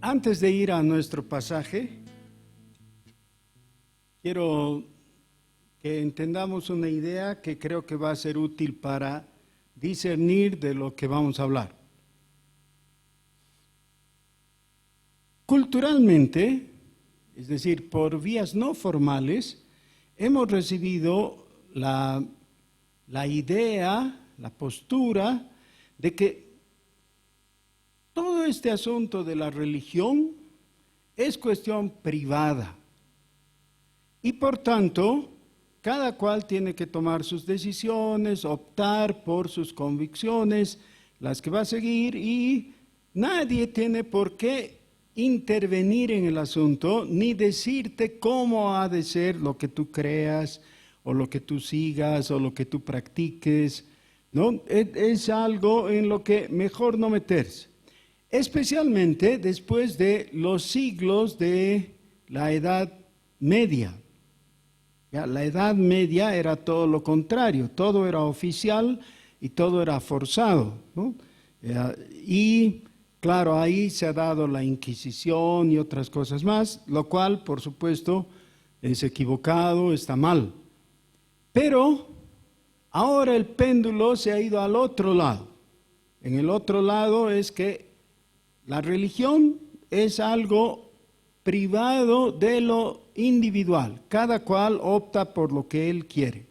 Antes de ir a nuestro pasaje, quiero que entendamos una idea que creo que va a ser útil para discernir de lo que vamos a hablar. Culturalmente, es decir, por vías no formales, hemos recibido la idea, la postura de que todo este asunto de la religión es cuestión privada y por tanto cada cual tiene que tomar sus decisiones, optar por sus convicciones, las que va a seguir, y nadie tiene por qué intervenir en el asunto ni decirte cómo ha de ser lo que tú creas o lo que tú sigas o lo que tú practiques, ¿no? Es algo en lo que mejor no meterse. Especialmente después de los siglos de la Edad Media. Ya, la Edad Media era todo lo contrario, todo era oficial y todo era forzado, ¿no? Y claro, ahí se ha dado la Inquisición y otras cosas más, lo cual, por supuesto, es equivocado, está mal. Pero ahora el péndulo se ha ido al otro lado. En el otro lado es que la religión es algo privado de lo individual. Cada cual opta por lo que él quiere.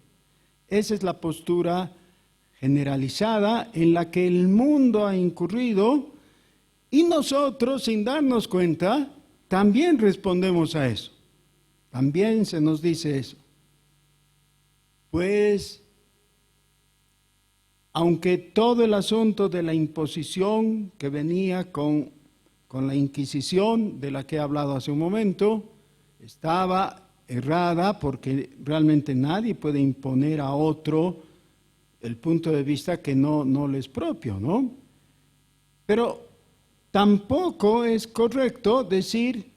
Esa es la postura generalizada en la que el mundo ha incurrido y nosotros, sin darnos cuenta, también respondemos a eso. También se nos dice eso. Pues, aunque todo el asunto de la imposición que venía con la Inquisición, de la que he hablado hace un momento, estaba errada porque realmente nadie puede imponer a otro el punto de vista que no le es propio, ¿no? Pero tampoco es correcto decir,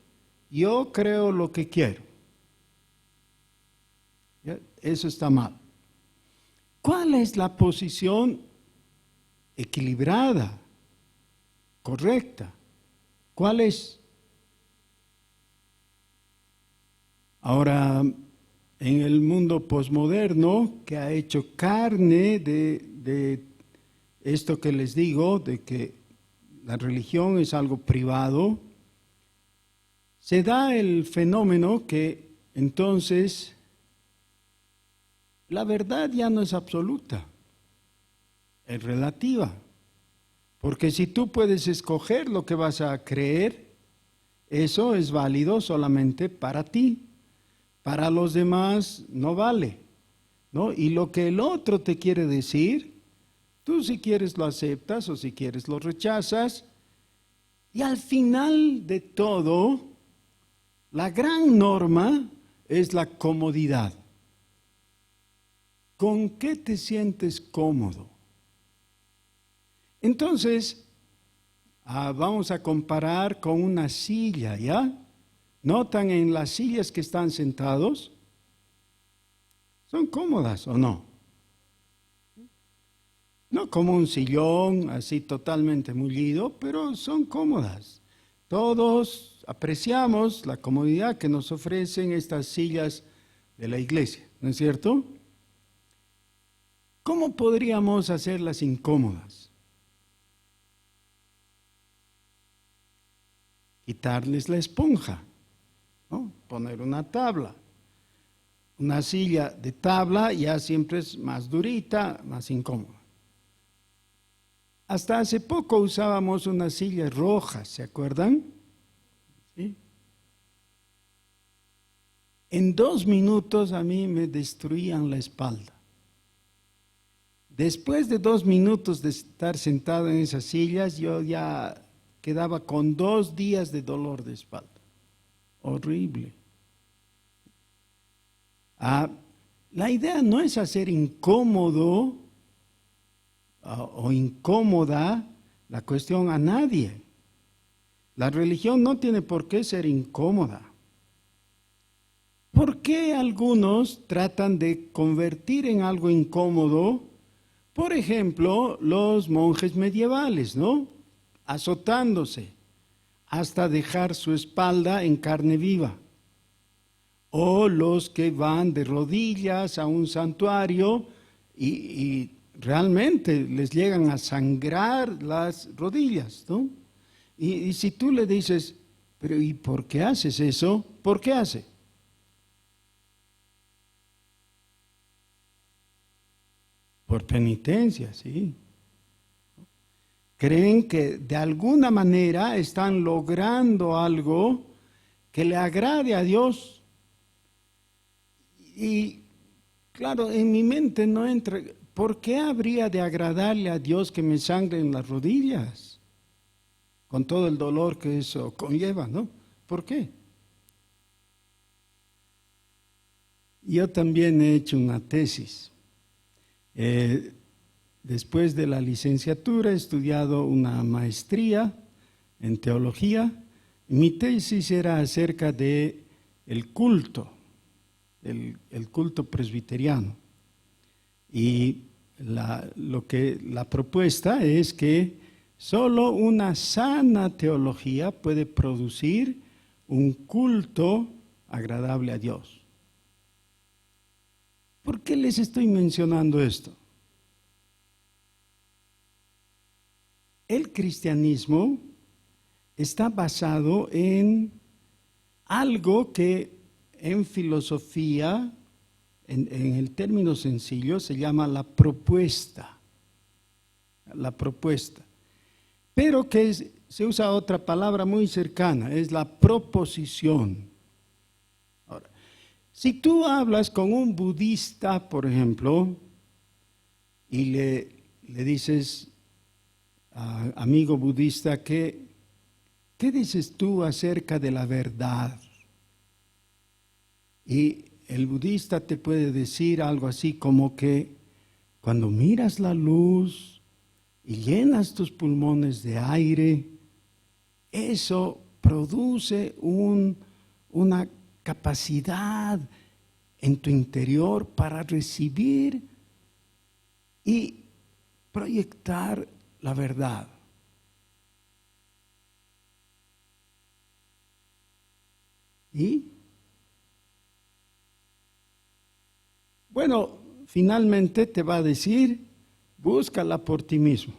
yo creo lo que quiero. ¿Ya? Eso está mal. ¿Cuál es la posición equilibrada, correcta? ¿Cuál es? Ahora, en el mundo posmoderno, que ha hecho carne de esto que les digo, de que la religión es algo privado, se da el fenómeno que entonces la verdad ya no es absoluta, es relativa. Porque si tú puedes escoger lo que vas a creer, eso es válido solamente para ti. Para los demás no vale, ¿no? Y lo que el otro te quiere decir, tú si quieres lo aceptas o si quieres lo rechazas. Y al final de todo, la gran norma es la comodidad. ¿Con qué te sientes cómodo? Entonces, vamos a comparar con una silla, ¿ya? ¿Notan en las sillas que están sentados? ¿Son cómodas o no? No como un sillón así totalmente mullido, pero son cómodas. Todos apreciamos la comodidad que nos ofrecen estas sillas de la iglesia, ¿no es cierto? ¿Cómo podríamos hacerlas incómodas? Quitarles la esponja, ¿no? Poner una tabla. Una silla de tabla ya siempre es más durita, más incómoda. Hasta hace poco usábamos unas sillas rojas, ¿se acuerdan? ¿Sí? En 2 minutos a mí me destruían la espalda. Después de 2 minutos de estar sentado en esas sillas, yo ya quedaba con 2 días de dolor de espalda. Horrible. La idea no es hacer incómodo o incómoda la cuestión a nadie. La religión no tiene por qué ser incómoda. ¿Por qué algunos tratan de convertir en algo incómodo? Por ejemplo, los monjes medievales, ¿no? Azotándose. hasta dejar su espalda en carne viva. O los que van de rodillas a un santuario y realmente les llegan a sangrar las rodillas, ¿no? Y si tú le dices, pero ¿y por qué haces eso? ¿Por qué hace? Por penitencia, sí. Creen que de alguna manera están logrando algo que le agrade a Dios. Y claro, en mi mente no entra, ¿por qué habría de agradarle a Dios que me sangren las rodillas? Con todo el dolor que eso conlleva, ¿no? ¿Por qué? Yo también he hecho una tesis. Después de la licenciatura he estudiado una maestría en teología. Mi tesis era acerca de el culto, el culto presbiteriano. Y la propuesta es que solo una sana teología puede producir un culto agradable a Dios. ¿Por qué les estoy mencionando esto? El cristianismo está basado en algo que en filosofía, en el término sencillo, se llama la propuesta. La propuesta. Pero que se usa otra palabra muy cercana, es la proposición. Ahora, si tú hablas con un budista, por ejemplo, y le dices, amigo budista, ¿qué dices tú acerca de la verdad? Y el budista te puede decir algo así como que cuando miras la luz y llenas tus pulmones de aire, eso produce una capacidad en tu interior para recibir y proyectar la verdad. ¿Y? Bueno, finalmente te va a decir, búscala por ti mismo.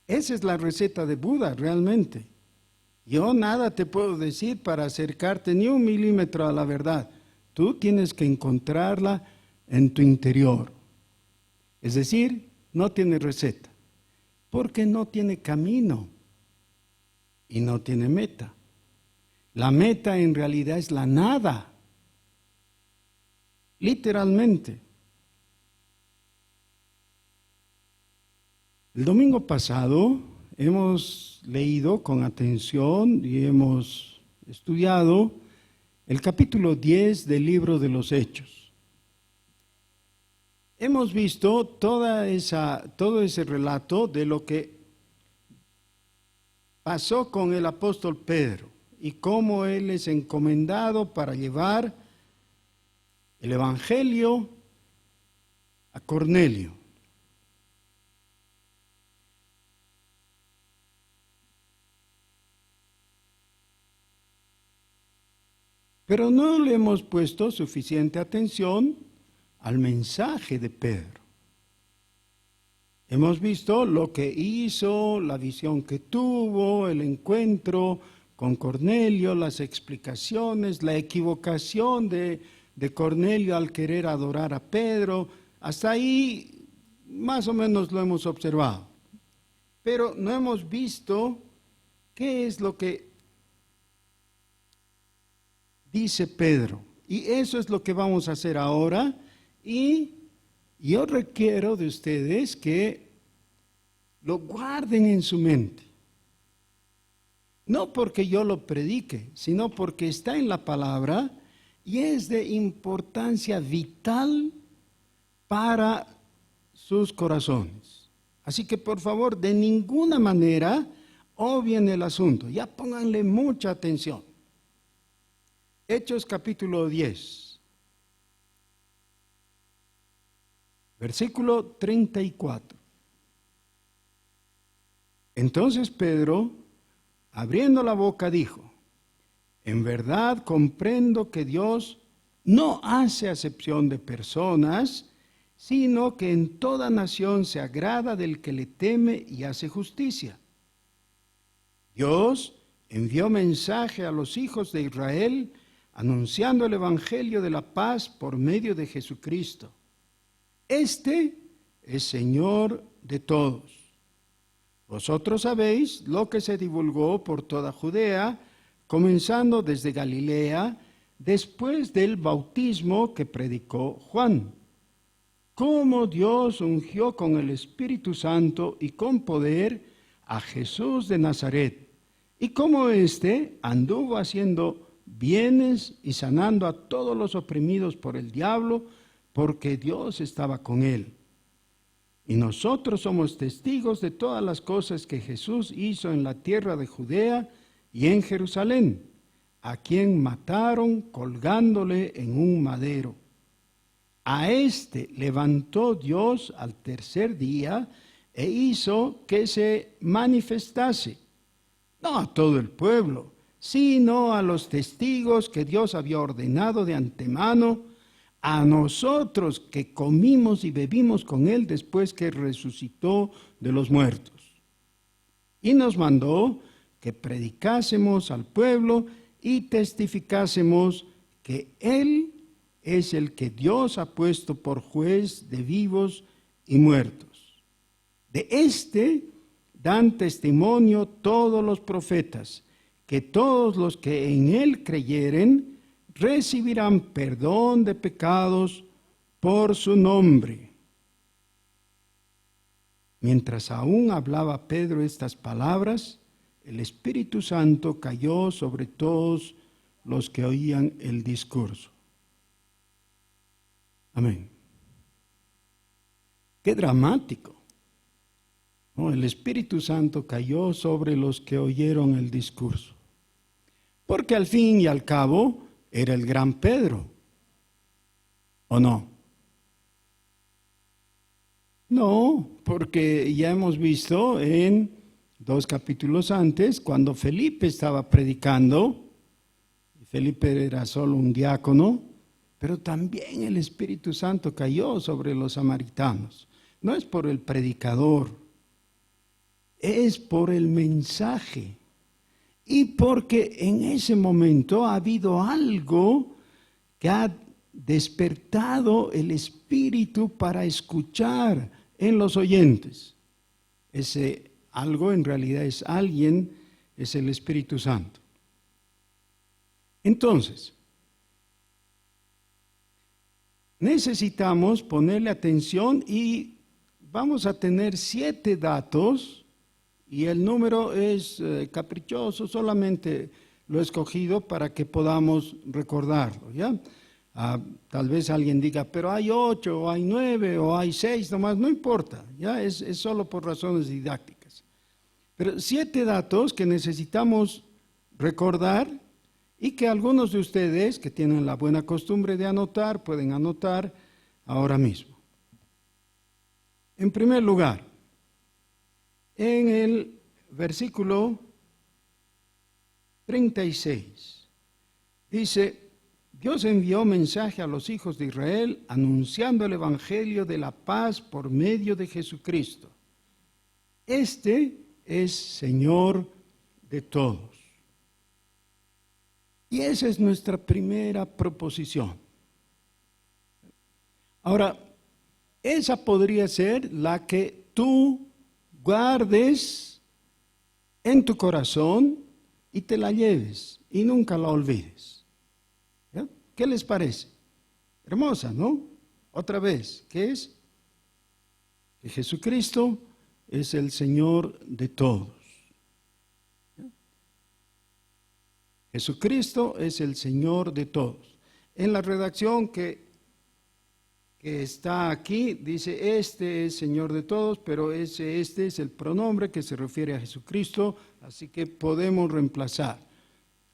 Esa es la receta de Buda realmente. Yo nada te puedo decir para acercarte ni un milímetro a la verdad. Tú tienes que encontrarla en tu interior. Es decir, no tiene receta, porque no tiene camino y no tiene meta. La meta en realidad es la nada, literalmente. El domingo pasado hemos leído con atención y hemos estudiado el capítulo 10 del libro de los Hechos. Hemos visto todo ese relato de lo que pasó con el apóstol Pedro y cómo él es encomendado para llevar el evangelio a Cornelio. Pero no le hemos puesto suficiente atención al mensaje de Pedro. Hemos visto lo que hizo, la visión que tuvo, el encuentro con Cornelio, las explicaciones, la equivocación de Cornelio al querer adorar a Pedro. Hasta ahí más o menos lo hemos observado. Pero no hemos visto qué es lo que dice Pedro. Y eso es lo que vamos a hacer ahora. Y yo requiero de ustedes que lo guarden en su mente. No porque yo lo predique, sino porque está en la palabra y es de importancia vital para sus corazones. Así que por favor, de ninguna manera obvien el asunto. Ya pónganle mucha atención. Hechos capítulo 10, versículo 34. Entonces Pedro, abriendo la boca, dijo: en verdad comprendo que Dios no hace acepción de personas, sino que en toda nación se agrada del que le teme y hace justicia. Dios envió mensaje a los hijos de Israel, anunciando el evangelio de la paz por medio de Jesucristo. Este es Señor de todos. Vosotros sabéis lo que se divulgó por toda Judea, comenzando desde Galilea, después del bautismo que predicó Juan, cómo Dios ungió con el Espíritu Santo y con poder a Jesús de Nazaret, y cómo éste anduvo haciendo bienes y sanando a todos los oprimidos por el diablo, porque Dios estaba con él. Y nosotros somos testigos de todas las cosas que Jesús hizo en la tierra de Judea y en Jerusalén, a quien mataron colgándole en un madero. A este levantó Dios al tercer día e hizo que se manifestase, no a todo el pueblo, sino a los testigos que Dios había ordenado de antemano, a nosotros que comimos y bebimos con él después que resucitó de los muertos. Y nos mandó que predicásemos al pueblo y testificásemos que él es el que Dios ha puesto por juez de vivos y muertos. De este dan testimonio todos los profetas, que todos los que en él creyeren recibirán perdón de pecados por su nombre. Mientras aún hablaba Pedro estas palabras, el Espíritu Santo cayó sobre todos los que oían el discurso. Amén. Qué dramático, ¿no? El Espíritu Santo cayó sobre los que oyeron el discurso. Porque al fin y al cabo era el gran Pedro, ¿o no? No, porque ya hemos visto en 2 capítulos antes, cuando Felipe estaba predicando, Felipe era solo un diácono, pero también el Espíritu Santo cayó sobre los samaritanos. No es por el predicador, es por el mensaje. Y porque en ese momento ha habido algo que ha despertado el espíritu para escuchar en los oyentes. Ese algo en realidad es alguien, es el Espíritu Santo. Entonces, necesitamos ponerle atención y vamos a tener 7 datos. Y el número es caprichoso, solamente lo he escogido para que podamos recordarlo, ¿ya? Tal vez alguien diga, pero hay 8, o hay 9, o hay 6 nomás, no importa, ¿ya? Es solo por razones didácticas. Pero 7 datos que necesitamos recordar y que algunos de ustedes que tienen la buena costumbre de anotar, pueden anotar ahora mismo. En primer lugar, en el versículo 36, dice, Dios envió mensaje a los hijos de Israel anunciando el evangelio de la paz por medio de Jesucristo. Este es Señor de todos. Y esa es nuestra primera proposición. Ahora, esa podría ser la que tú guardes en tu corazón y te la lleves y nunca la olvides. ¿Ya? ¿Qué les parece? Hermosa, ¿no? Otra vez, ¿qué es? Que Jesucristo es el Señor de todos. ¿Ya? Jesucristo es el Señor de todos. En la redacción que está aquí, dice, este es Señor de todos, pero este es el pronombre que se refiere a Jesucristo, así que podemos reemplazar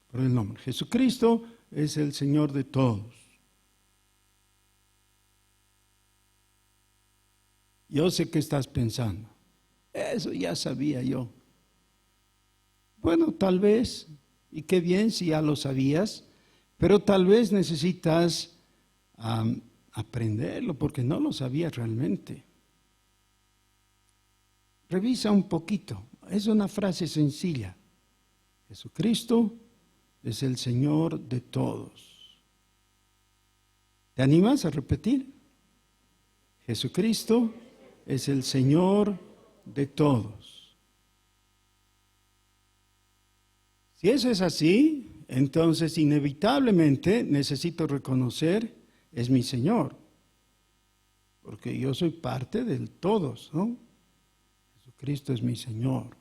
por el nombre. Jesucristo es el Señor de todos. Yo sé qué estás pensando. Eso ya sabía yo. Bueno, tal vez, y qué bien si ya lo sabías, pero tal vez necesitas aprenderlo porque no lo sabías realmente. Revisa un poquito, es una frase sencilla. Jesucristo es el Señor de todos. ¿Te animas a repetir? Jesucristo es el Señor de todos. Si eso es así, entonces inevitablemente necesito reconocer, es mi Señor, porque yo soy parte del todos, ¿no? Jesucristo es mi Señor.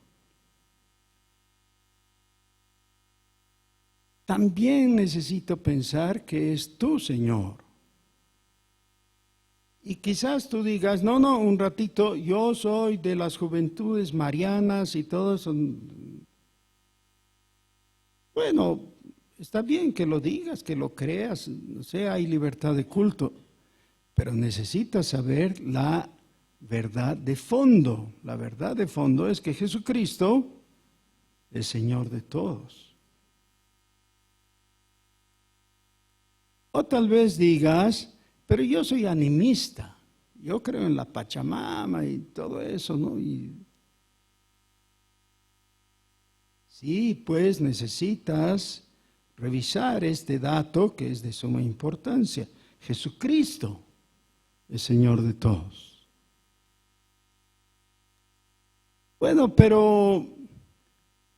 También necesito pensar que es tu Señor. Y quizás tú digas, no, un ratito, yo soy de las juventudes marianas y todo eso. Bueno, está bien que lo digas, que lo creas, no sé, hay libertad de culto, pero necesitas saber la verdad de fondo. La verdad de fondo es que Jesucristo es Señor de todos. O tal vez digas, pero yo soy animista, yo creo en la Pachamama y todo eso, ¿no? Sí, pues necesitas revisar este dato que es de suma importancia. Jesucristo es Señor de todos. Bueno, pero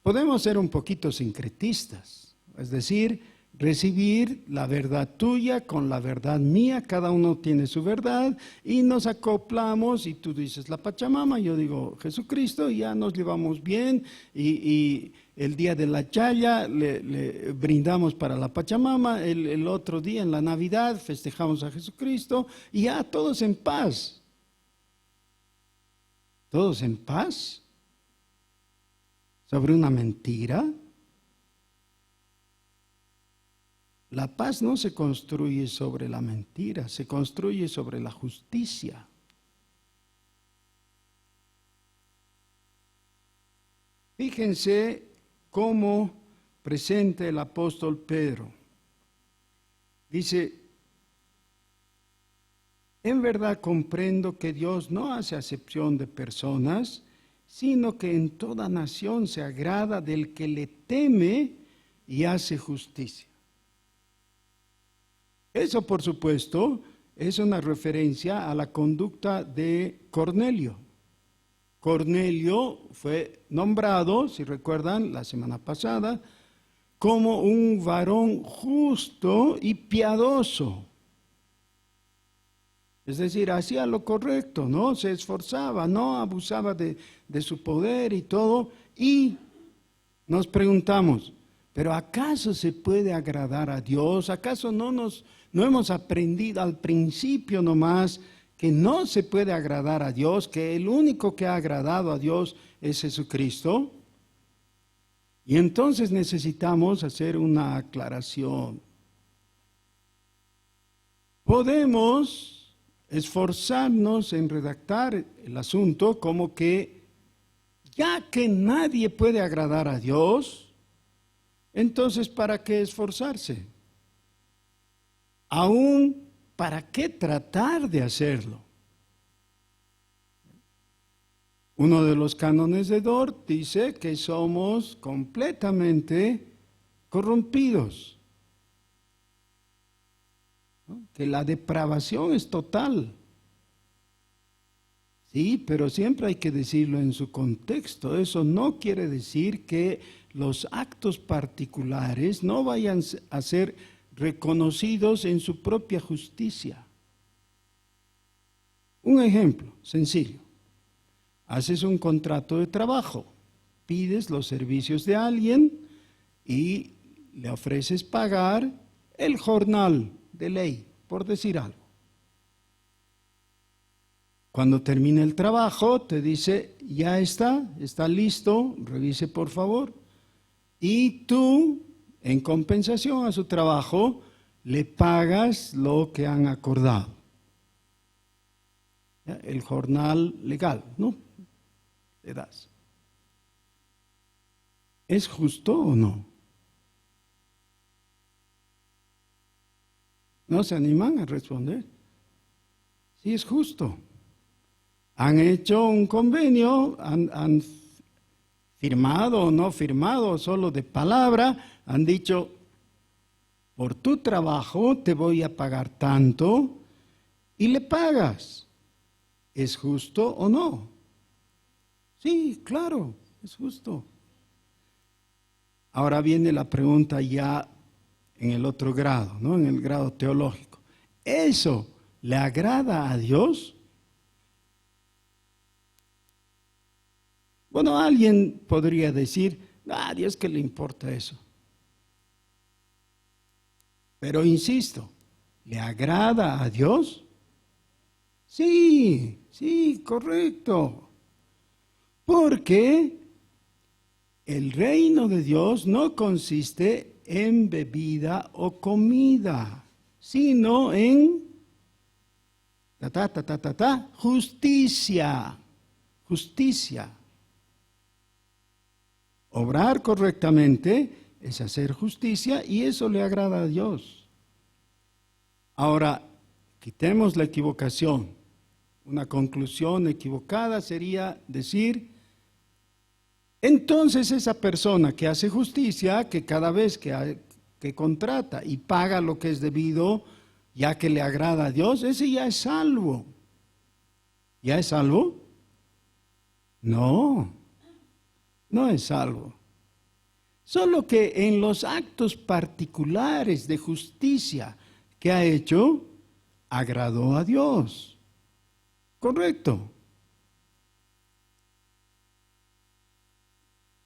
podemos ser un poquito sincretistas, es decir, recibir la verdad tuya con la verdad mía, cada uno tiene su verdad y nos acoplamos y tú dices la Pachamama, yo digo Jesucristo y ya nos llevamos bien y el día de la chaya le brindamos para la Pachamama, el otro día en la Navidad festejamos a Jesucristo y ya todos en paz. ¿Todos en paz? ¿Sobre una mentira? La paz no se construye sobre la mentira, se construye sobre la justicia. Fíjense cómo presenta el apóstol Pedro. Dice, en verdad comprendo que Dios no hace acepción de personas, sino que en toda nación se agrada del que le teme y hace justicia. Eso, por supuesto, es una referencia a la conducta de Cornelio. Cornelio fue nombrado, si recuerdan, la semana pasada, como un varón justo y piadoso. Es decir, hacía lo correcto, ¿no? Se esforzaba, no abusaba de su poder y todo. Y nos preguntamos, ¿pero acaso se puede agradar a Dios? ¿Acaso no hemos aprendido al principio nomás que no se puede agradar a Dios, que el único que ha agradado a Dios es Jesucristo? Y entonces necesitamos hacer una aclaración. Podemos esforzarnos en redactar el asunto como que ya que nadie puede agradar a Dios, entonces ¿para qué esforzarse? Aún, ¿para qué tratar de hacerlo? Uno de los cánones de Dort dice que somos completamente corrompidos, ¿no? Que la depravación es total. Sí, pero siempre hay que decirlo en su contexto. Eso no quiere decir que los actos particulares no vayan a ser reconocidos en su propia justicia. Un ejemplo sencillo. Haces un contrato de trabajo, pides los servicios de alguien y le ofreces pagar el jornal de ley, por decir algo. Cuando termina el trabajo, te dice, ya está listo, revise por favor. Y tú, en compensación a su trabajo, le pagas lo que han acordado. ¿Ya? El jornal legal, ¿no? Le das. ¿Es justo o no? ¿No se animan a responder? Sí, es justo. Han hecho un convenio, han firmado o no firmado, solo de palabra, han dicho, por tu trabajo te voy a pagar tanto y le pagas. ¿Es justo o no? Sí, claro, es justo. Ahora viene la pregunta ya en el otro grado, ¿no? En el grado teológico. ¿Eso le agrada a Dios? Bueno, alguien podría decir, a Dios que le importa eso. Pero insisto, ¿le agrada a Dios? Sí, sí, correcto. Porque el reino de Dios no consiste en bebida o comida, sino en justicia. Justicia. Obrar correctamente es hacer justicia y eso le agrada a Dios. Ahora, quitemos la equivocación. Una conclusión equivocada sería decir, entonces esa persona que hace justicia, que cada vez que contrata y paga lo que es debido, ya que le agrada a Dios, ese ya es salvo. ¿Ya es salvo? No, no es salvo. Solo que en los actos particulares de justicia que ha hecho, agradó a Dios. Correcto.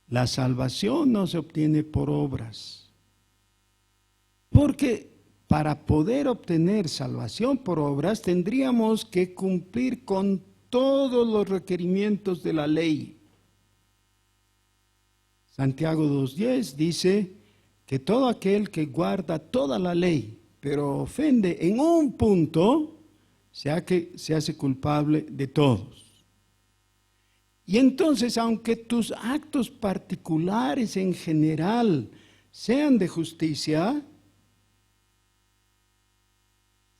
La salvación no se obtiene por obras. Porque para poder obtener salvación por obras tendríamos que cumplir con todos los requerimientos de la ley. Santiago 2:10 dice que todo aquel que guarda toda la ley, pero ofende en un punto, se hace culpable de todos. Y entonces, aunque tus actos particulares en general sean de justicia,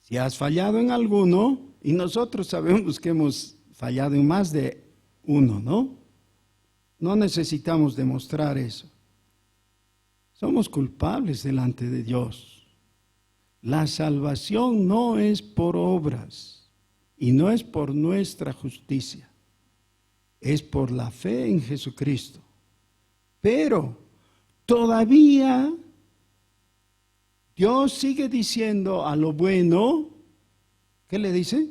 si has fallado en alguno, y nosotros sabemos que hemos fallado en más de uno, ¿no? No necesitamos demostrar eso. Somos culpables delante de Dios. La salvación no es por obras y no es por nuestra justicia. Es por la fe en Jesucristo. Pero todavía Dios sigue diciendo a lo bueno, ¿qué le dice?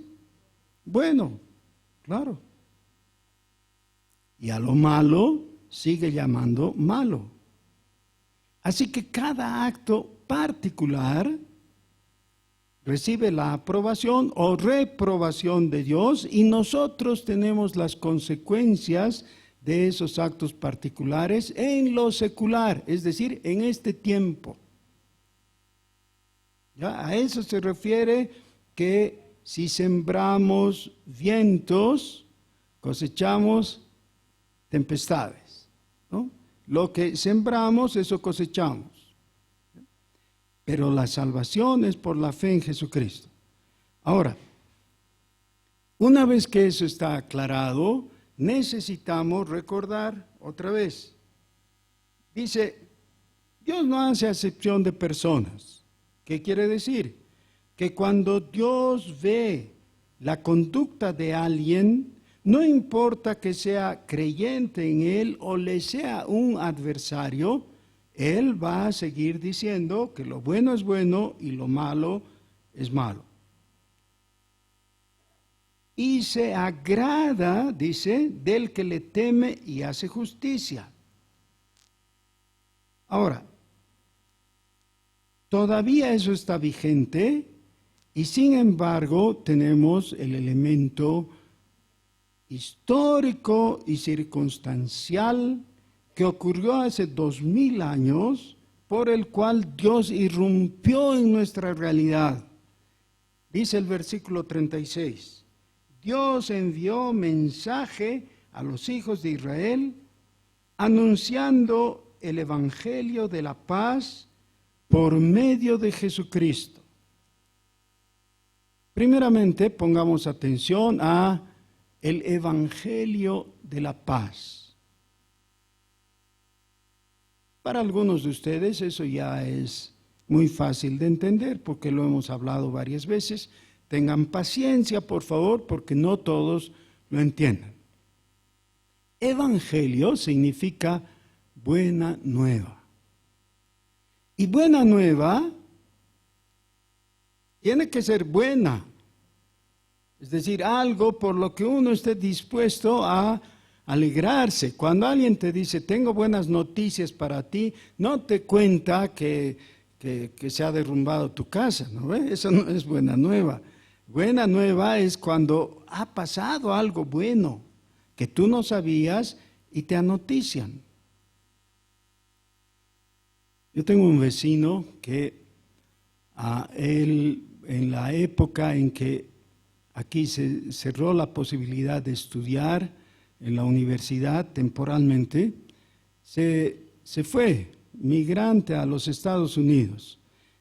Bueno, claro. Y a lo malo sigue llamando malo. Así que cada acto particular recibe la aprobación o reprobación de Dios y nosotros tenemos las consecuencias de esos actos particulares en lo secular, es decir, en este tiempo. ¿Ya? A eso se refiere que si sembramos vientos, cosechamos tempestades, ¿no? Lo que sembramos, eso cosechamos. Pero la salvación es por la fe en Jesucristo. Ahora, una vez que eso está aclarado, necesitamos recordar otra vez. Dice, Dios no hace acepción de personas. ¿Qué quiere decir? Que cuando Dios ve la conducta de alguien, no importa que sea creyente en Él o le sea un adversario, Él va a seguir diciendo que lo bueno es bueno y lo malo es malo. Y se agrada, dice, del que le teme y hace justicia. Ahora, todavía eso está vigente y sin embargo tenemos el elemento histórico y circunstancial que ocurrió hace 2000 años, por el cual Dios irrumpió en nuestra realidad. Dice el versículo 36, Dios envió mensaje a los hijos de Israel anunciando el Evangelio de la paz por medio de Jesucristo. Primeramente, pongamos atención a el Evangelio de la paz. Para algunos de ustedes eso ya es muy fácil de entender porque lo hemos hablado varias veces. Tengan paciencia, por favor, porque no todos lo entienden. Evangelio significa buena nueva. Y buena nueva tiene que ser buena. Es decir, algo por lo que uno esté dispuesto a alegrarse. Cuando alguien te dice, tengo buenas noticias para ti, no te cuenta que se ha derrumbado tu casa, ¿no ves? Eso no es buena nueva. Buena nueva es cuando ha pasado algo bueno que tú no sabías y te anotician. Yo tengo un vecino que él, en la época en que aquí se cerró la posibilidad de estudiar en la universidad temporalmente, se fue migrante a los Estados Unidos.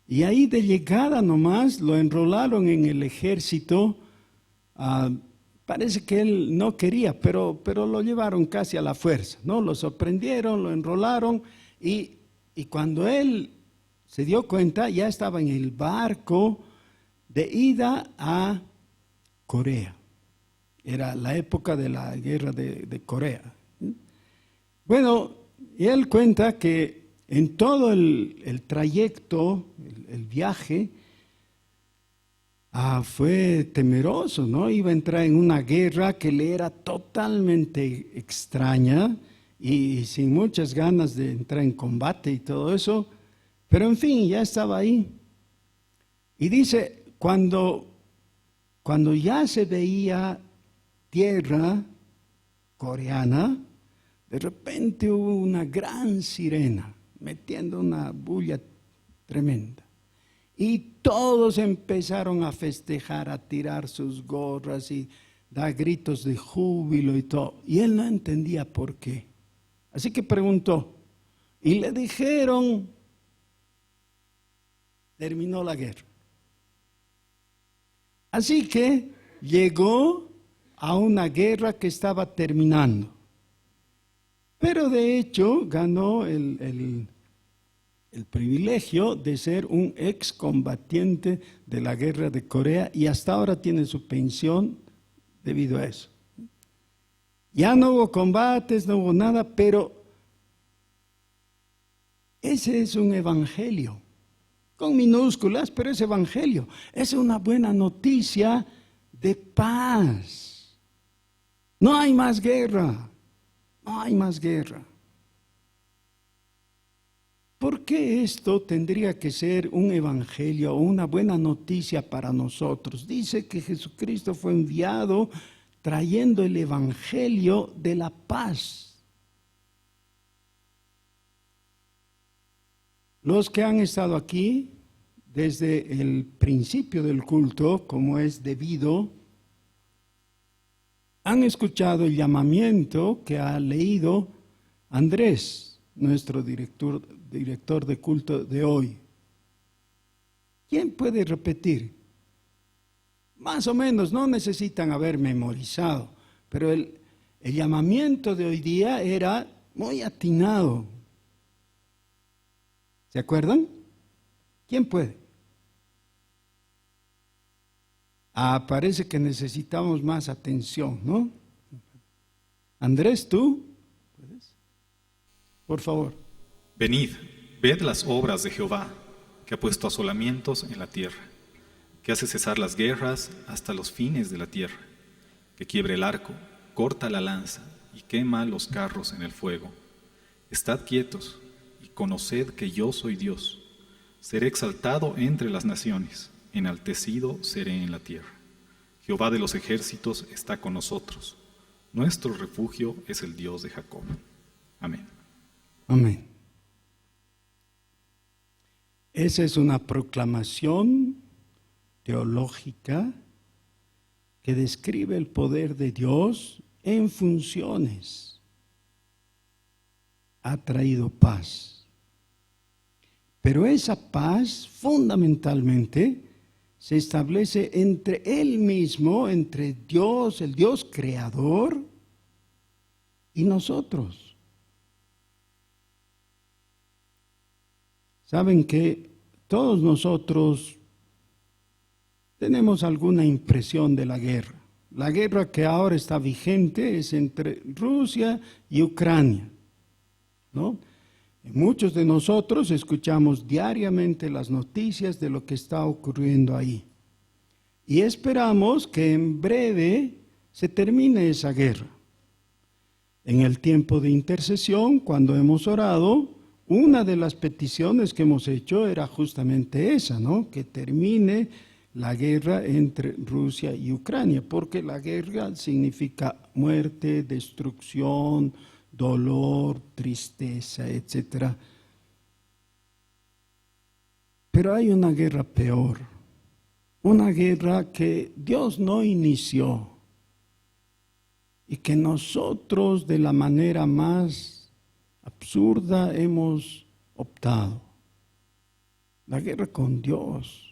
Y ahí de llegada nomás lo enrolaron en el ejército. Parece que él no quería, pero lo llevaron casi a la fuerza, ¿no? Lo sorprendieron, lo enrolaron y cuando él se dio cuenta ya estaba en el barco de ida a Corea. Era la época de la guerra de Corea. Bueno, y él cuenta que en todo el trayecto, el viaje, fue temeroso, ¿no? Iba a entrar en una guerra que le era totalmente extraña y sin muchas ganas de entrar en combate y todo eso, pero en fin, ya estaba ahí. Y dice, cuando ya se veía tierra coreana, de repente hubo una gran sirena, metiendo una bulla tremenda. Y todos empezaron a festejar, a tirar sus gorras y dar gritos de júbilo y todo. Y él no entendía por qué. Así que preguntó. Y le dijeron, terminó la guerra. Así que llegó a una guerra que estaba terminando. Pero de hecho ganó el privilegio de ser un excombatiente de la guerra de Corea y hasta ahora tiene su pensión debido a eso. Ya no hubo combates, no hubo nada, pero ese es un evangelio, con minúsculas, pero es evangelio. Es una buena noticia de paz. No hay más guerra, no hay más guerra. ¿Por qué esto tendría que ser un evangelio o una buena noticia para nosotros? Dice que Jesucristo fue enviado trayendo el evangelio de la paz. Los que han estado aquí desde el principio del culto, como es debido, han escuchado el llamamiento que ha leído Andrés, nuestro director de culto de hoy. ¿Quién puede repetir? Más o menos, no necesitan haber memorizado, pero el llamamiento de hoy día era muy atinado. ¿Se acuerdan? ¿Quién puede? Parece que necesitamos más atención, ¿no? Andrés, ¿tú? ¿Puedes? Por favor. Venid, ved las obras de Jehová, que ha puesto asolamientos en la tierra, que hace cesar las guerras hasta los fines de la tierra, que quiebra el arco, corta la lanza y quema los carros en el fuego. Estad quietos y conoced que yo soy Dios. Seré exaltado entre las naciones, enaltecido seré en la tierra. Jehová de los ejércitos está con nosotros. Nuestro refugio es el Dios de Jacob. Amén. Amén. Esa es una proclamación teológica que describe el poder de Dios en funciones. ha traído paz. Pero esa paz fundamentalmente se establece entre Él mismo, entre Dios, el Dios creador, y nosotros. Saben que todos nosotros tenemos alguna impresión de la guerra. La guerra que ahora está vigente es entre Rusia y Ucrania, ¿no? Muchos de nosotros escuchamos diariamente las noticias de lo que está ocurriendo ahí. Y esperamos que en breve se termine esa guerra. En el tiempo de intercesión, cuando hemos orado, una de las peticiones que hemos hecho era justamente esa, ¿no? Que termine la guerra entre Rusia y Ucrania, porque la guerra significa muerte, destrucción, dolor, tristeza, etc. Pero hay una guerra peor, una guerra que Dios no inició y que nosotros de la manera más absurda hemos optado. La guerra con Dios.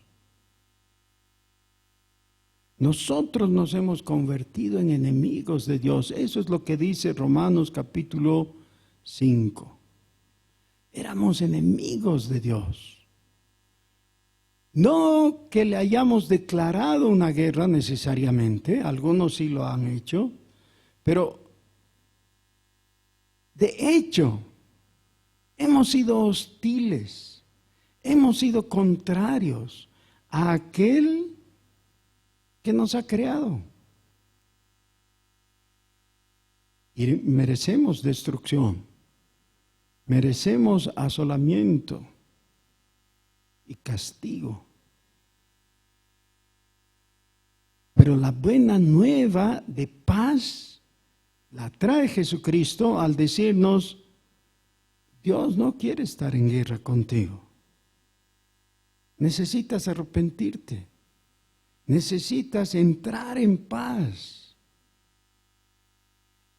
Nosotros nos hemos convertido en enemigos de Dios. Eso es lo que dice Romanos capítulo 5. Éramos enemigos de Dios. No que le hayamos declarado una guerra necesariamente, algunos sí lo han hecho, pero de hecho hemos sido hostiles, hemos sido contrarios a aquel que nos ha creado. Y merecemos destrucción, merecemos asolamiento y castigo. Pero la buena nueva de paz la trae Jesucristo al decirnos: Dios no quiere estar en guerra contigo. Necesitas arrepentirte. Necesitas entrar en paz.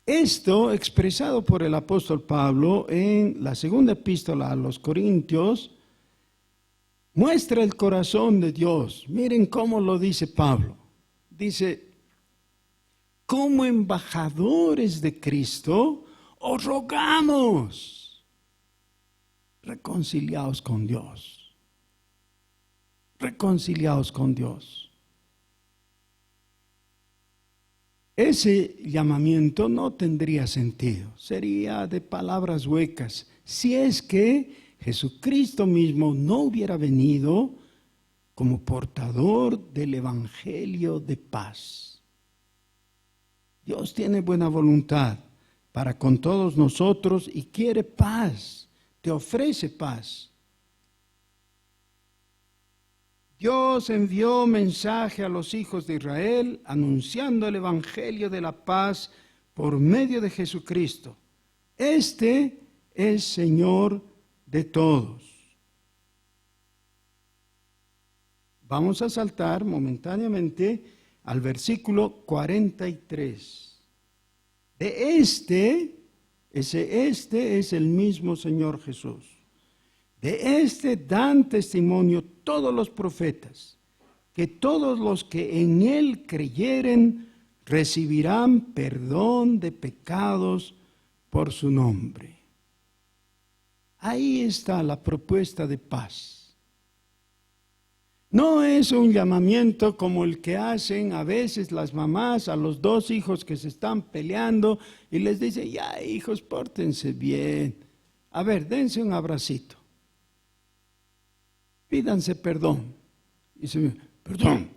Esto, expresado por el apóstol Pablo en la segunda epístola a los Corintios, muestra el corazón de Dios. Miren cómo lo dice Pablo. Dice: como embajadores de Cristo, os rogamos, reconciliaos con Dios. Reconciliaos con Dios. Ese llamamiento no tendría sentido, sería de palabras huecas, si es que Jesucristo mismo no hubiera venido como portador del Evangelio de paz. Dios tiene buena voluntad para con todos nosotros y quiere paz, te ofrece paz. Dios envió mensaje a los hijos de Israel anunciando el Evangelio de la paz por medio de Jesucristo. Este es Señor de todos. Vamos a saltar momentáneamente al versículo 43. Este es el mismo Señor Jesús. De este dan testimonio todos los profetas, que todos los que en Él creyeren recibirán perdón de pecados por su nombre. Ahí está la propuesta de paz. No es un llamamiento como el que hacen a veces las mamás a los dos hijos que se están peleando y les dicen: ya hijos, pórtense bien. A ver, dense un abracito. Pídanse perdón. Y dice: perdón.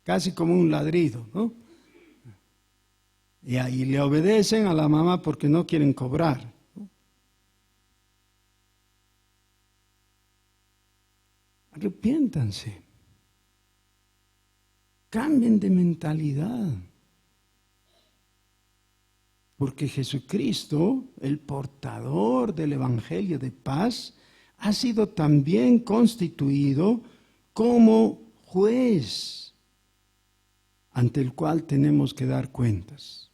Casi como un ladrido, ¿no? Y ahí le obedecen a la mamá porque no quieren cobrar, ¿no? Arrepiéntanse. Cambien de mentalidad. Porque Jesucristo, el portador del Evangelio de paz, ha sido también constituido como juez ante el cual tenemos que dar cuentas.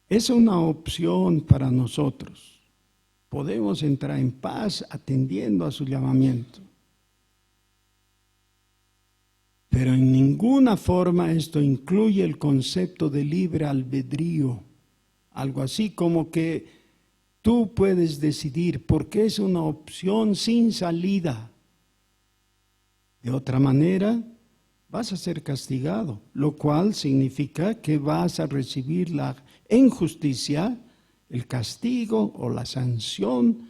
Es una opción para nosotros. Podemos entrar en paz atendiendo a su llamamiento. Pero en ninguna forma esto incluye el concepto de libre albedrío. Algo así como que tú puedes decidir, porque es una opción sin salida. De otra manera, vas a ser castigado, lo cual significa que vas a recibir la injusticia, el castigo o la sanción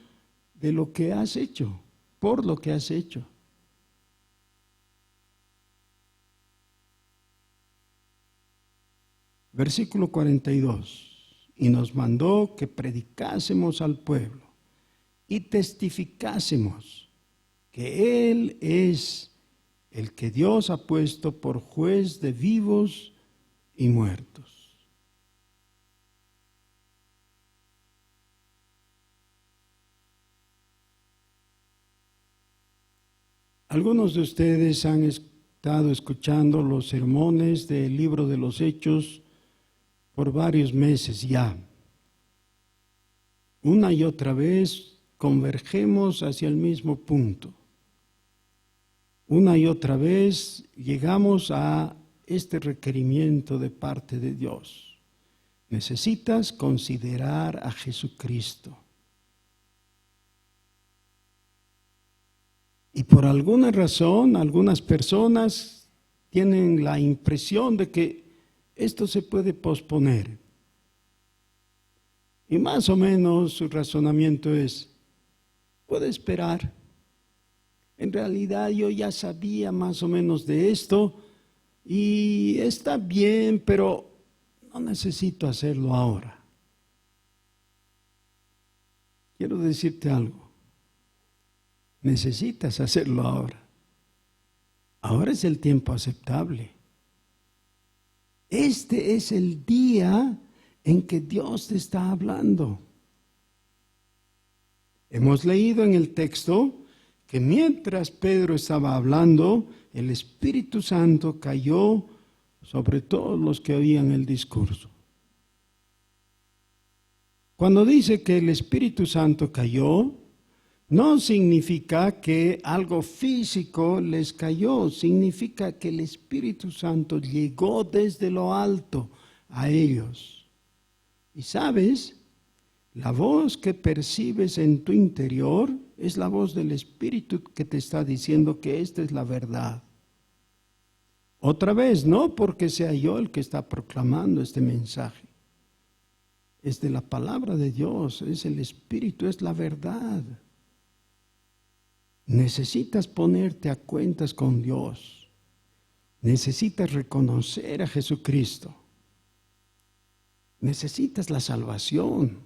de lo que has hecho, por lo que has hecho. Versículo 42. Y nos mandó que predicásemos al pueblo y testificásemos que Él es el que Dios ha puesto por juez de vivos y muertos. Algunos de ustedes han estado escuchando los sermones del libro de los Hechos por varios meses ya. Una y otra vez convergemos hacia el mismo punto. Una y otra vez llegamos a este requerimiento de parte de Dios. Necesitas considerar a Jesucristo. Y por alguna razón, algunas personas tienen la impresión de que esto se puede posponer. Y más o menos su razonamiento es, puede esperar. En realidad yo ya sabía más o menos de esto y está bien, pero no necesito hacerlo ahora. Quiero decirte algo. Necesitas hacerlo ahora. Ahora es el tiempo aceptable. Este es el día en que Dios te está hablando. Hemos leído en el texto que mientras Pedro estaba hablando, el Espíritu Santo cayó sobre todos los que oían el discurso. Cuando dice que el Espíritu Santo cayó, no significa que algo físico les cayó, significa que el Espíritu Santo llegó desde lo alto a ellos. Y sabes, la voz que percibes en tu interior es la voz del Espíritu que te está diciendo que esta es la verdad. Otra vez, no porque sea yo el que está proclamando este mensaje. Es de la palabra de Dios, es el Espíritu, es la verdad. Necesitas ponerte a cuentas con Dios. Necesitas reconocer a Jesucristo. Necesitas la salvación.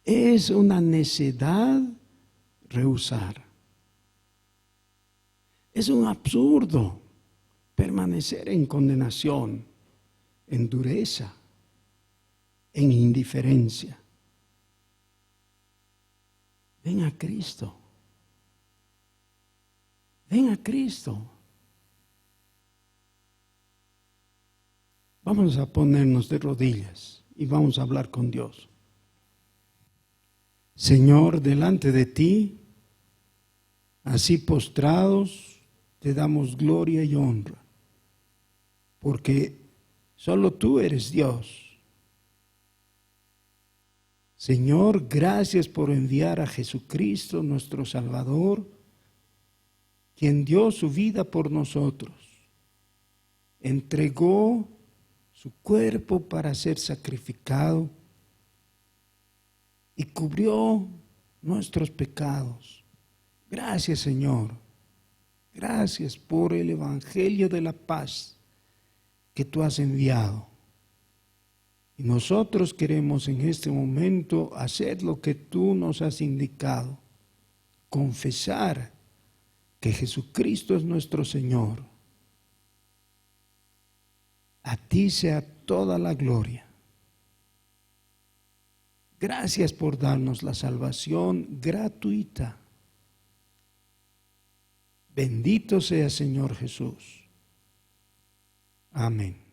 Es una necedad rehusar. Es un absurdo permanecer en condenación, en dureza, en indiferencia. Ven a Cristo. Ven a Cristo. Vamos a ponernos de rodillas y vamos a hablar con Dios. Señor, delante de ti, así postrados, te damos gloria y honra, porque solo tú eres Dios. Señor, gracias por enviar a Jesucristo, nuestro Salvador, quien dio su vida por nosotros, entregó su cuerpo para ser sacrificado y cubrió nuestros pecados. Gracias, Señor. Gracias por el Evangelio de la paz que tú has enviado. Y nosotros queremos en este momento hacer lo que tú nos has indicado. Confesar que Jesucristo es nuestro Señor. A ti sea toda la gloria. Gracias por darnos la salvación gratuita. Bendito sea Señor Jesús. Amén.